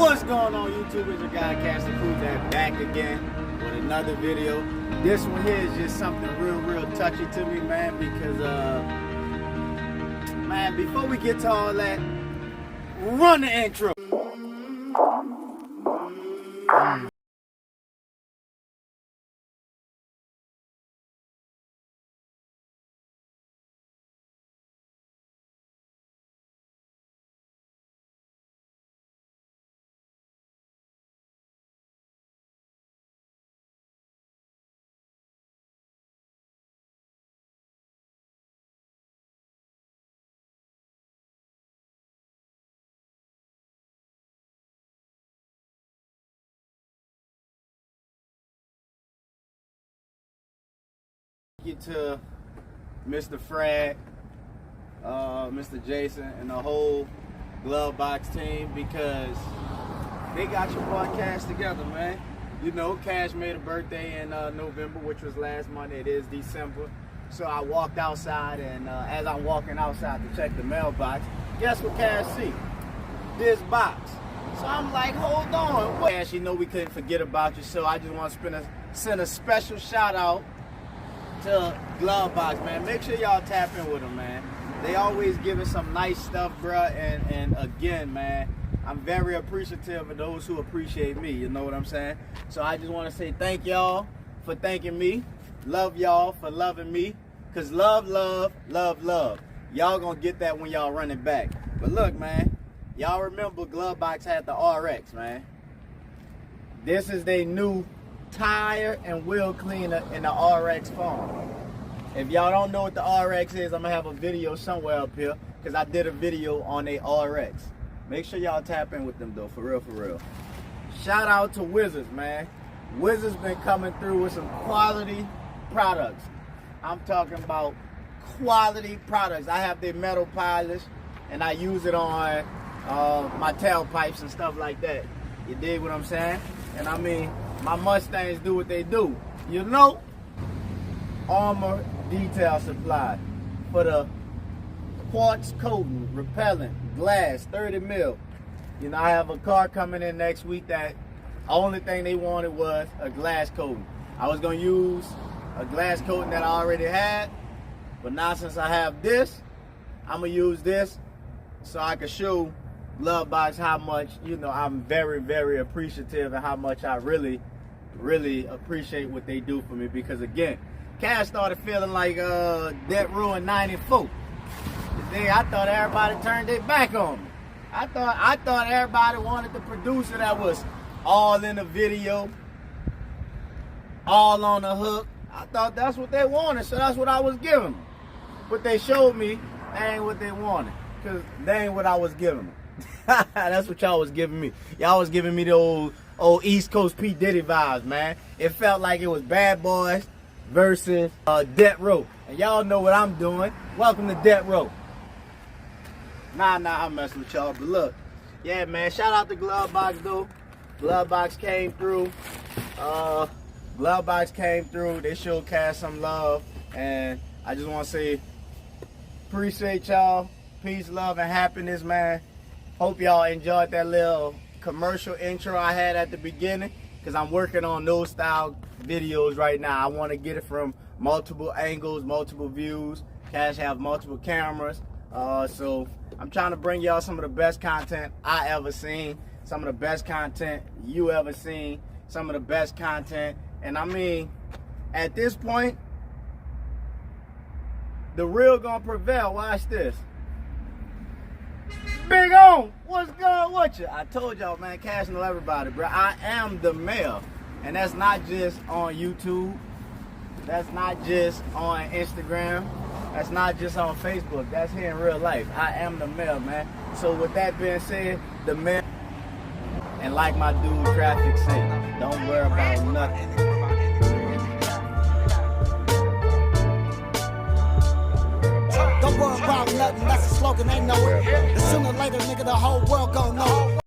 What's going on, YouTube? It's your guy Cassie Kuzak back again with another video. This one here is just something real touchy to me, man, because man, before we get to all that, run the intro. Get to Mr. Fred, Mr. Jason, and the whole Glove Box team, because they got your boy Cash together, man. You know, Cash made a birthday in November, which was last month. It is December. So I walked outside, and as I'm walking outside to check the mailbox, guess what Cash see? This box. So I'm like, hold on. Cash, you know we couldn't forget about you, so I just want to send a special shout out to Glove Box, man. Make sure y'all tap in with them, man. They always giving some nice stuff, bruh. And again, man, I'm very appreciative of those who appreciate me. You know what I'm saying? So I just want to say thank y'all for thanking me. Love y'all for loving me. Cause love. Y'all gonna get that when y'all run it back. But look, man, y'all remember Glove Box had the RX, man. This is their new tire and wheel cleaner in the RX form. If y'all don't know what the RX is, I'm gonna have a video somewhere up here, because I did a video on a RX. Make sure y'all tap in with them though, for real. Shout out to Wizards, man. Wizards been coming through with some quality products. I'm talking about quality products. I have their metal polish and I use it on my tailpipes and stuff like that. You dig what I'm saying? And I mean, my Mustangs do what they do. You know? Armor Detail Supply for the quartz coating, repellent, glass, 30 mil. You know, I have a car coming in next week that the only thing they wanted was a glass coating. I was gonna use a glass coating that I already had, but now since I have this, I'm gonna use this so I can show Glove Box how much, you know, I'm very appreciative and how much I really appreciate what they do for me. Because again, Cash started feeling like that ruined 94. Today I thought everybody turned their back on me. I thought everybody wanted the producer that was all in the video, all on the hook. I thought that's what they wanted, so that's what I was giving them. But they showed me that ain't what they wanted, because they ain't what I was giving them. That's what y'all was giving me. Y'all was giving me the old East Coast P. Diddy vibes, man. It felt like it was Bad Boys versus Death Row. And y'all know what I'm doing. Welcome to Death Row. Nah, I'm messing with y'all. But look, yeah, man, shout out to Glove Box, though. Glove Box came through. Glove Box came through. They showed Cash some love. And I just want to say, appreciate y'all. Peace, love, and happiness, man. Hope y'all enjoyed that little commercial intro I had at the beginning, because I'm working on those style videos right now. I want to get it from multiple angles, multiple views. Cash have multiple cameras. So I'm trying to bring y'all some of the best content I ever seen, some of the best content you ever seen, some of the best content. And I mean, at this point, the real gonna prevail. Watch this. Big On, what's good with you? I told y'all, man, Cash know everybody, bro. I am the mayor. And that's not just on YouTube. That's not just on Instagram. That's not just on Facebook. That's here in real life. I am the mayor, man. So with that being said, the mayor, and like my dude Traffic said, don't worry about nothing. Don't worry about nothing, that's a slogan, they know it. And sooner or later, nigga, the whole world gon' know it.